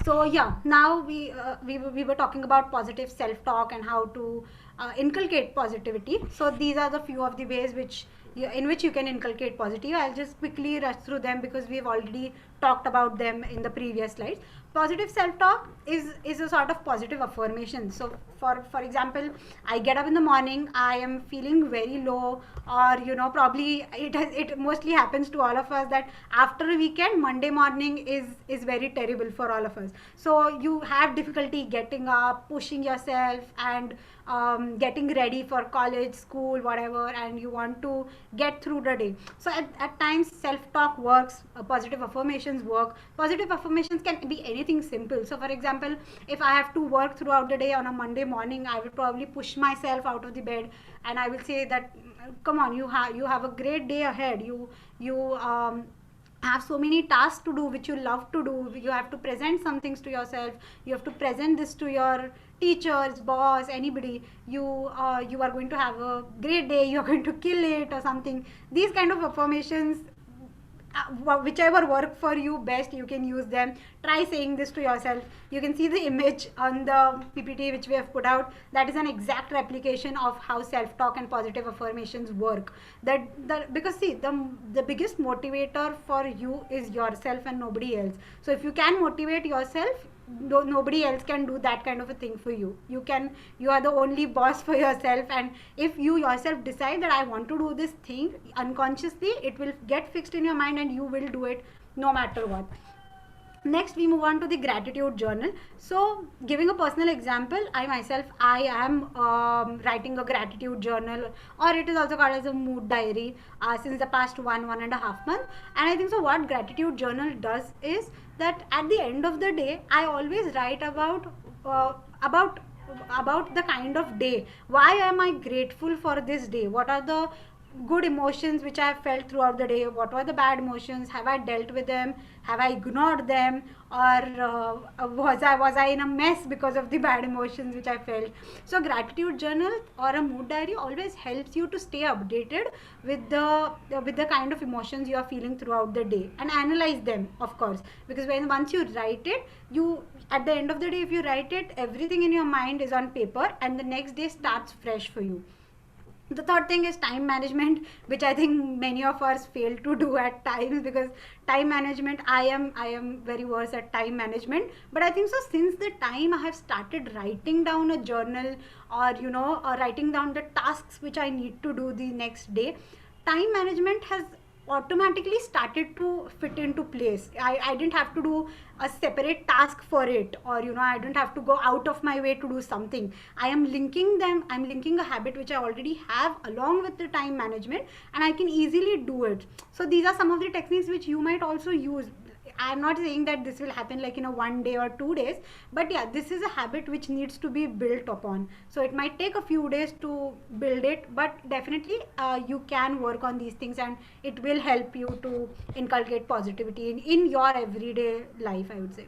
So yeah, now we were talking about positive self-talk and how to inculcate positivity. So these are the few of the ways in which you can inculcate positive. I'll just quickly rush through them because we've already talked about them in the previous slides. Positive self-talk is a sort of positive affirmation. So for example, I get up in the morning, I am feeling very low, or probably it mostly happens to all of us that after a weekend, Monday morning is very terrible for all of us. So you have difficulty getting up, pushing yourself, and getting ready for college, school, whatever, and you want to get through the day. So at times self-talk works, positive affirmations work. Positive affirmations can be anything simple. So for example, if I have to work throughout the day on a Monday morning, I will probably push myself out of the bed and I will say that, come on, you have a great day ahead. You have so many tasks to do which you love to do. You have to present some things to yourself. You have to present this to your teachers, boss, anybody. You are going to have a great day. You are going to kill it or something. These kind of affirmations, whichever work for you best, you can use them. Try saying this to yourself. You can see the image on the PPT which we have put out. That is an exact replication of how self talk and positive affirmations work. Because see, the biggest motivator for you is yourself and nobody else. So if you can motivate yourself, nobody else can do that kind of a thing for you. You are the only boss for yourself, and if you yourself decide that I want to do this thing, unconsciously it will get fixed in your mind and you will do it no matter what. Next, we move on to the gratitude journal. So giving a personal example, I am writing a gratitude journal, or it is also called as a mood diary, since the past 1.5 months. And I think so what gratitude journal does is that at the end of the day, I always write uh, about about the kind of day. Why am I grateful for this day? What are the good emotions which I have felt throughout the day? What were the bad emotions? Have I dealt with them? Have I ignored them? Or was I in a mess because of the bad emotions which I felt? So gratitude journal or a mood diary always helps you to stay updated with the kind of emotions you are feeling throughout the day, and analyze them, of course, because once you write it, you at the end of the day, if you write it, everything in your mind is on paper and the next day starts fresh for you. The third thing is time management, which I think many of us fail to do at times, because time management, I am very worse at time management. But I think so since the time I have started writing down a journal, or writing down the tasks which I need to do the next day, time management has automatically started to fit into place. I didn't have to do a separate task for it, or I don't have to go out of my way to do something. I'm linking a habit which I already have along with the time management, and I can easily do it. So these are some of the techniques which you might also use. I'm not saying that this will happen like in a 1 day or 2 days, but yeah, this is a habit which needs to be built upon. So it might take a few days to build it, but definitely you can work on these things and it will help you to inculcate positivity in your everyday life, I would say.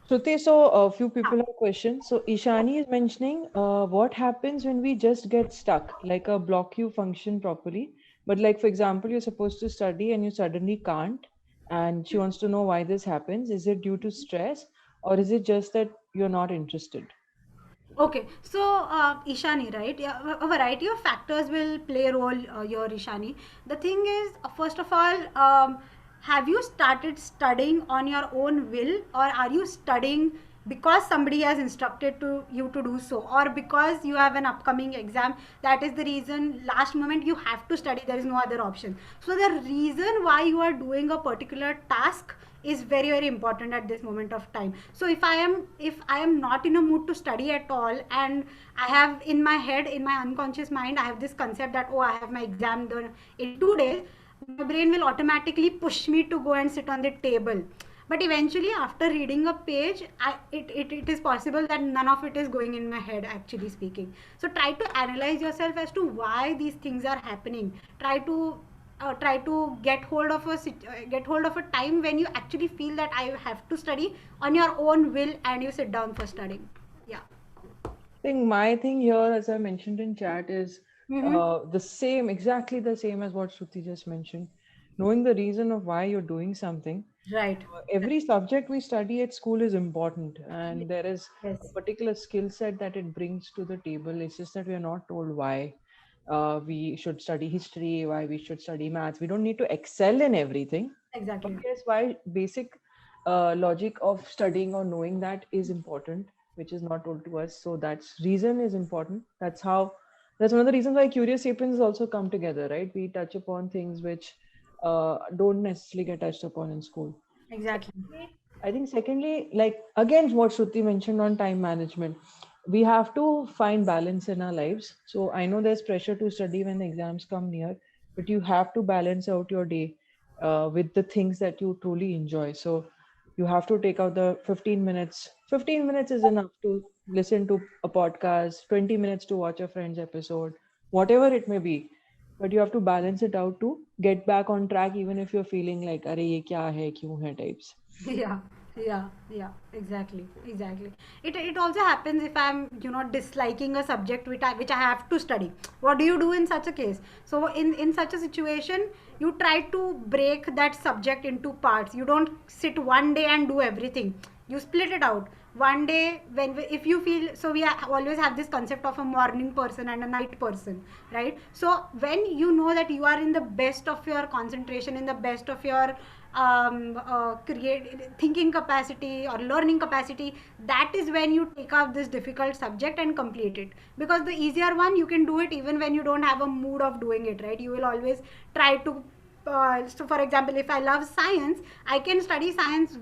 Shruti, so a few people have questions. So Ishani is mentioning what happens when we just get stuck, like a block you function properly. But like, for example, you're supposed to study and you suddenly can't. And she wants to know why this happens. Is it due to stress or is it just that you're not interested? Okay, so Ishani, right? Yeah, a variety of factors will play a role here, Ishani. The thing is, first of all, have you started studying on your own will, or are you studying because somebody has instructed to you to do so, or because you have an upcoming exam? That is the reason. Last moment you have to study. There is no other option. So the reason why you are doing a particular task is very very important at this moment of time. So if I am not in a mood to study at all, and I have in my head, in my unconscious mind, I have this concept that, oh, I have my exam done in 2 days, my brain will automatically push me to go and sit on the table. But eventually after reading a page, it is possible that none of it is going in my head, actually speaking. So try to analyze yourself as to why these things are happening. Try to get hold of a time when you actually feel that I have to study on your own will, and you sit down for studying. Yeah. I think my thing here, as I mentioned in chat, is Mm-hmm. the same, exactly the same as what Shruti just mentioned. knowing the reason of why you're doing something. Right. Every subject we study at school is important, and there is a Yes. particular skill set that it brings to the table. It's just that we are not told why we should study history, why we should study maths. We don't need to excel in everything, but Exactly. yes, why basic logic of studying or knowing that is important, which is not told to us. So that's reason is important. That's one of the reasons why Curious Sapiens also come together, right? We touch upon things which don't necessarily get touched upon in school. Exactly. I think secondly, like again, what Shruti mentioned on time management, we have to find balance in our lives. So I know there's pressure to study when the exams come near, but you have to balance out your day with the things that you truly enjoy. So you have to take out the 15 minutes. 15 minutes is enough to listen to a podcast, 20 minutes to watch a friend's episode, whatever it may be. But you have to balance it out to get back on track, even if you're feeling like, "Arey, ye kya hai, kyun hai" types. Yeah, yeah, exactly, exactly. It also happens if I'm, disliking a subject which I have to study. What do you do in such a case? So in such a situation, you try to break that subject into parts. You don't sit one day and do everything. You split it out. One day, if you feel, so we always have this concept of a morning person and a night person, right? So when you know that you are in the best of your concentration, in the best of your create thinking capacity or learning capacity, that is when you take up this difficult subject and complete it. Because the easier one, you can do it even when you don't have a mood of doing it, right? You will always try to so for example, if I love science, I can study science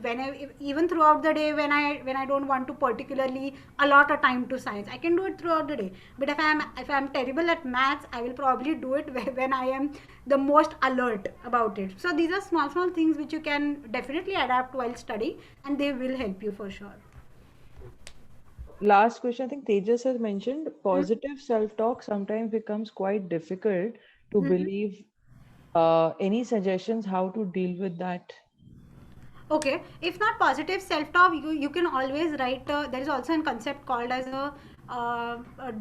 even throughout the day, when I don't want to particularly allot a time to science, I can do it throughout the day. But if I'm terrible at maths, I will probably do it when I am the most alert about it. So these are small small things which you can definitely adapt while studying, and they will help you for sure. Last question, I think Tejas has mentioned positive self-talk sometimes becomes quite difficult to Mhm. believe. Any suggestions how to deal with that? Okay, if not positive self-talk, you can always write. There is also a concept called as a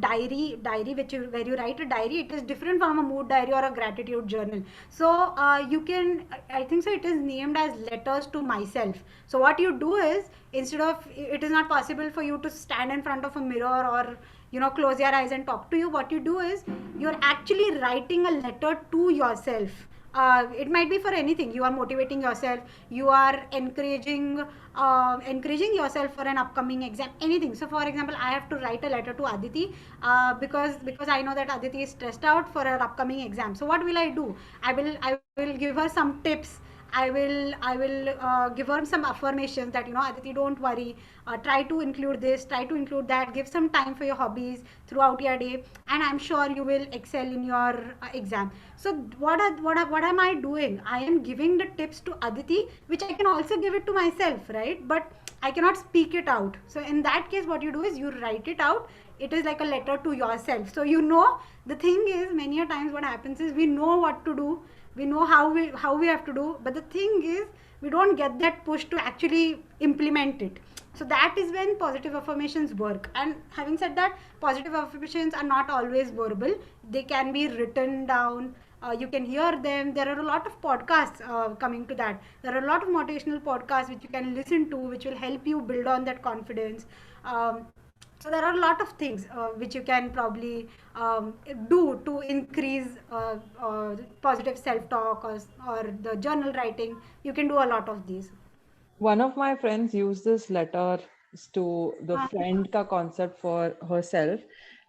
diary where you write a diary. It is different from a mood diary or a gratitude journal. So you can, I think so, it is named as letters to myself. So what you do is, instead of, it is not possible for you to stand in front of a mirror or close your eyes and talk to you. What you do is, you're actually writing a letter to yourself. It might be for anything. You are motivating yourself, you are encouraging yourself for an upcoming exam, anything. So for example, I have to write a letter to Aditi, because I know that Aditi is stressed out for her upcoming exam. So what will I do? I will give her some tips. I will give her some affirmations that, Aditi, don't worry, try to include this, try to include that, give some time for your hobbies throughout your day, and I'm sure you will excel in your exam. So what am I doing? I am giving the tips to Aditi, which I can also give it to myself, right? But I cannot speak it out. So in that case, what you do is, you write it out. It is like a letter to yourself. So the thing is, many a times what happens is, we know what to do, we know how we have to do, but the thing is, we don't get that push to actually implement it. So that is when positive affirmations work. And having said that, positive affirmations are not always verbal. They can be written down. You can hear them. There are a lot of podcasts coming to that. There are a lot of motivational podcasts which you can listen to, which will help you build on that confidence. So there are a lot of things which you can probably do to increase positive self-talk, or the journal writing. You can do a lot of these. One of my friends used this letter to the uh, friend ka concept for herself.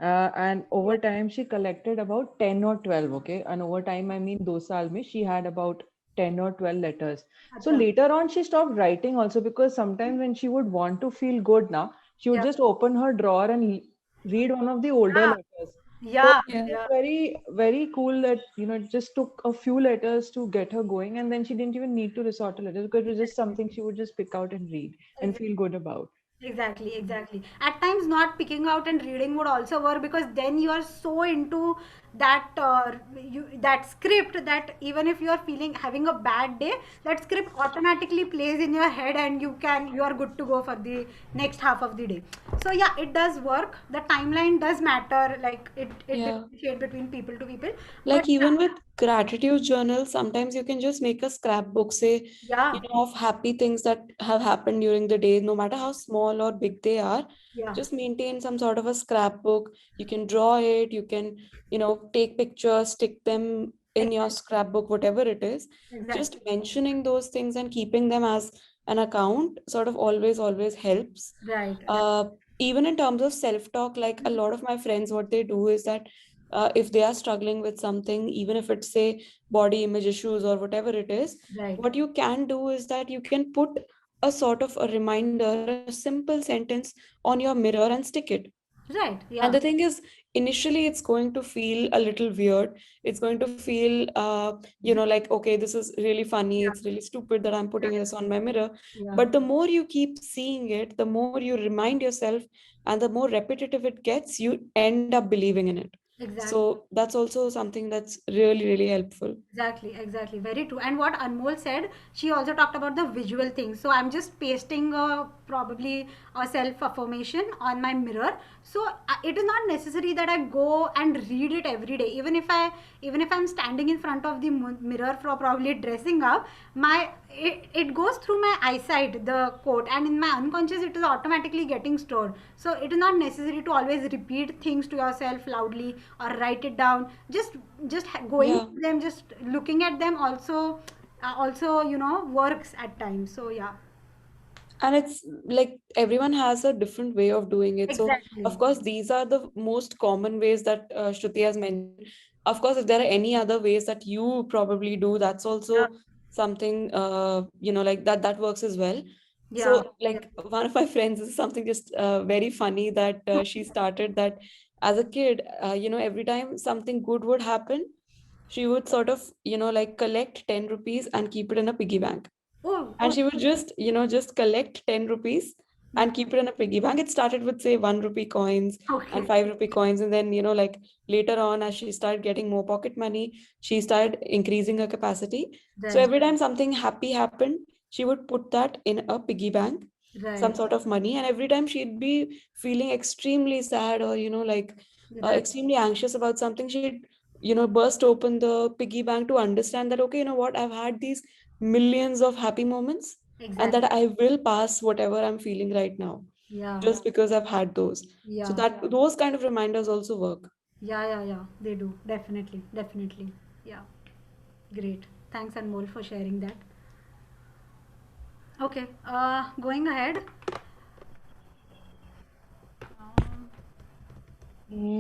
And over time, she collected about 10 or 12. Okay. And over time, I mean, 2 saal mein, she had about 10 or 12 letters. So Acha. later on, she stopped writing also, because sometimes when she would want to feel good now, she would Yeah. just open her drawer and read one of the older Yeah. letters. So Yeah. it Yeah. was Yeah. very, very cool that, it just took a few letters to get her going. And then she didn't even need to resort to letters, because it was just something she would just pick out and read and feel good about. Exactly. At times, not picking out and reading would also work, because then you are so into that script, that even if you are feeling having a bad day, that script automatically plays in your head, and you are good to go for the next half of the day. So yeah, it does work. The timeline does matter, like it Yeah. differentiates between people to people. But Like even with gratitude journals, sometimes you can just make a scrapbook, say, yeah, of happy things that have happened during the day, no matter how small or big they are. yeah, Just maintain some sort of a scrapbook. You can draw it, you can, take pictures, stick them in your exactly, scrapbook, whatever it is. Just exactly, mentioning those things and keeping them as an account sort of always helps. right, right. Uh, Even in terms of self-talk, like a lot of my friends, what they do is that if they are struggling with something, even if it's say body image issues or whatever it is, Right, what you can do is that you can put a sort of a reminder, a simple sentence on your mirror and stick it. right, And the yeah, thing is, initially it's going to feel a little weird. It's going to feel, like, okay, this is really funny. yeah, It's really stupid that I'm putting this on my mirror. yeah, But the more you keep seeing it, the more you remind yourself, and the more repetitive it gets, you end up believing in it. exactly. So that's also something that's really helpful. Exactly, exactly. Very true. And what Anmol said, she also talked about the visual thing. So I'm just pasting probably a self affirmation on my mirror. So it is not necessary that I go and read it every day. Even if I'm standing in front of the mirror for probably dressing up, it goes through my eyesight, the quote, and in my unconscious it is automatically getting stored. So it is not necessary to always repeat things to yourself loudly or write it down. Just going Yeah. to them, just looking at them also works at times. So yeah, And it's like everyone has a different way of doing it. So of exactly. course these are the most common ways that Shruti has mentioned. Of course, if there are any other ways that you probably do, that's Yeah, also something, like that works as well. yeah. So Yeah. like one of my friends, is something just very funny that she started that as a kid, every time something good would happen, she would sort of, like collect 10 rupees and keep it in a piggy bank. Oh, And oh. she would just just collect 10 rupees Hmm. and keep it in a piggy bank. It started with say 1 rupee coins and Okay. 5 rupee coins, and then like later on, as she started getting more pocket money, she started increasing her capacity. So Right, every time something happy happened, she would put that in a piggy bank, some right, sort of money, and every time she'd be feeling extremely sad or like right. extremely anxious about something, she'd burst open the piggy bank to understand that, okay, you know what, I've had these millions of happy moments, and Exactly. that I will pass whatever I'm feeling right now Yeah, just because I've had those. So yeah, that those kind of reminders also work. yeah, yeah, yeah. They do, definitely, definitely. Yeah, great. Thanks, Anmol, for sharing that. Okay, going ahead. Um,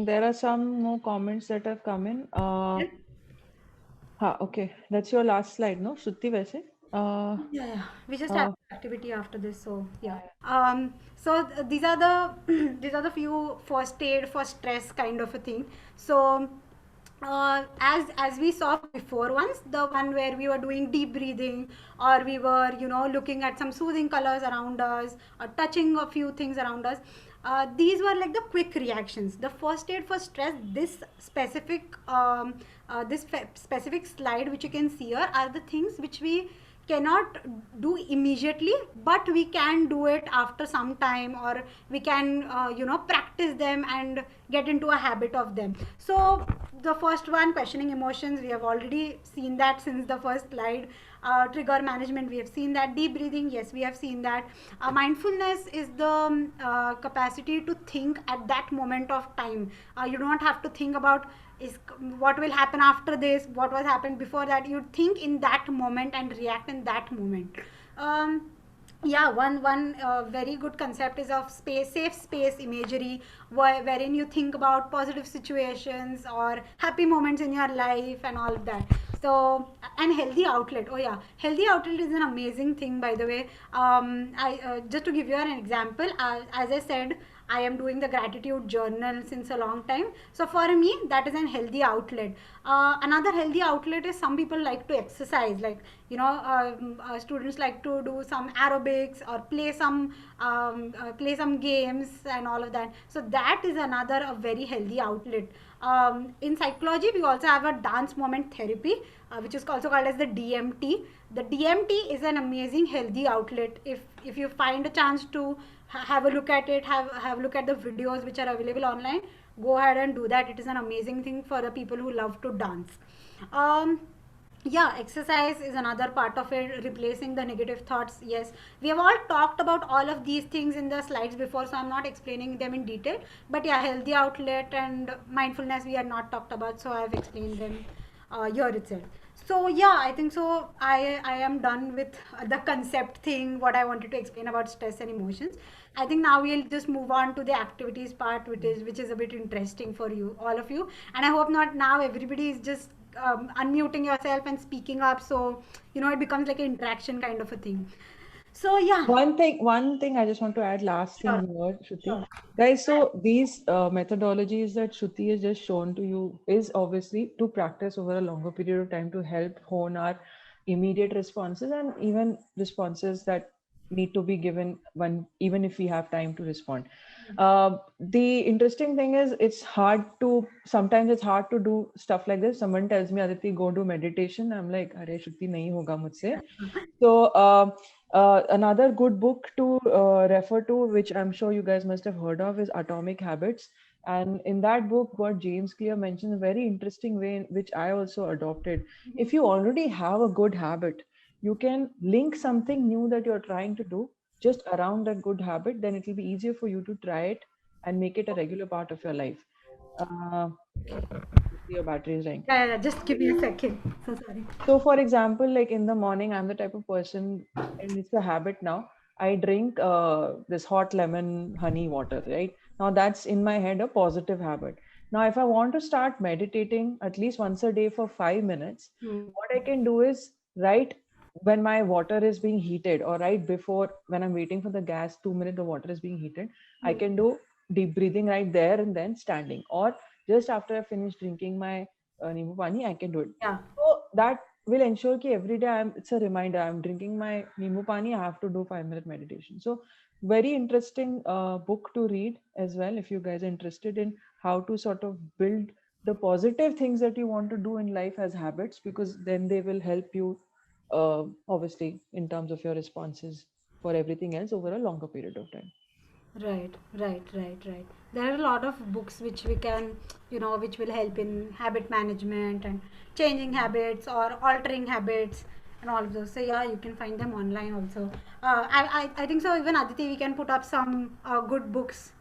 There are some more comments that have come in. Okay, that's your last slide, no, Shruti, वैसे? Uh, Yeah, yeah. We just have uh, activity after this, so yeah. These are the these are the few first aid for stress kind of a thing. So, as we saw before, once the one where we were doing deep breathing, or we were looking at some soothing colors around us, or touching a few things around us. These were like the quick reactions. The first aid for stress. Specific slide which you can see here are the things which we cannot do immediately, but we can do it after some time, or we can practice them and get into a habit of them. So the first one, questioning emotions, we have already seen that since the first slide. Trigger management, we have seen that. Deep breathing, yes, we have seen that. Mindfulness is the capacity to think at that moment of time. You don't have to think about is what will happen after this, what was happened before that. You think in that moment and react in that moment. um, yeah, one very good concept is of safe space imagery, wherein you think about positive situations or happy moments in your life and all of that. So, and healthy outlet, oh yeah, healthy outlet is an amazing thing, by the way. I Just to give you an example, as I said, I am doing the gratitude journal since a long time. So for me, that is an healthy outlet. Another healthy outlet is, some people like to exercise, like students like to do some aerobics or play some games and all of that. So that is another a very healthy outlet. In psychology, we also have a dance moment therapy, which is also called as the DMT. The DMT is an amazing healthy outlet. If you find a chance to have a look at it, have a look at the videos which are available online, go ahead and do that. It is an amazing thing for the people who love to dance. Um, yeah, exercise is another part of it, replacing the negative thoughts. Yes, we have all talked about all of these things in the slides before, so I'm not explaining them in detail. But yeah, healthy outlet and mindfulness we had not talked about, so I've explained them here itself. So yeah, I think so I am done with the concept thing, what I wanted to explain about stress and emotions. I think now we'll just move on to the activities part, which is a bit interesting for you, all of you. And I hope not now everybody is just unmuting yourself and speaking up, so it becomes like an interaction kind of a thing. So yeah. One thing I just want to add, last thing Sure. here, Shruti. Sure. Guys, so these methodologies that Shruti has just shown to you is obviously to practice over a longer period of time to help hone our immediate responses and even responses that need to be given when even if we have time to respond. The interesting thing is sometimes it's hard to do stuff like this. Someone tells me, Aditi, go do meditation. I'm like, Arey Shruti, nahi hoga mujhse. So another good book to refer to, which I'm sure you guys must have heard of, is Atomic Habits. And in that book, what James Clear mentions a very interesting way, which I also adopted. If you already have a good habit, you can link something new that you're trying to do just around that good habit. Then it will be easier for you to try it and make it a regular part of your life. Uh, your battery is dying. Yeah, yeah, just give me a second. So sorry. So, for example, like in the morning, I'm the type of person, and it's a habit now. I drink this hot lemon honey water, right? Now, that's in my head a positive habit. Now, if I want to start meditating at least once a day for 5 minutes, what I can do is right when my water is being heated, or right before when I'm waiting for the gas, 2 minutes, the water is being heated, I can do deep breathing right there and then standing, or just after I finish drinking my Nimbu Pani, I can do it. Yeah. So that will ensure that every day it's a reminder, I'm drinking my Nimbu Pani, I have to do 5 minute meditation. So very interesting book to read as well if you guys are interested in how to sort of build the positive things that you want to do in life as habits, because then they will help you obviously in terms of your responses for everything else over a longer period of time. Right, right, right, right. There are a lot of books which we can, which will help in habit management and changing habits or altering habits and all of those. So yeah, you can find them online also. I think so. Even Aditi, we can put up some good books.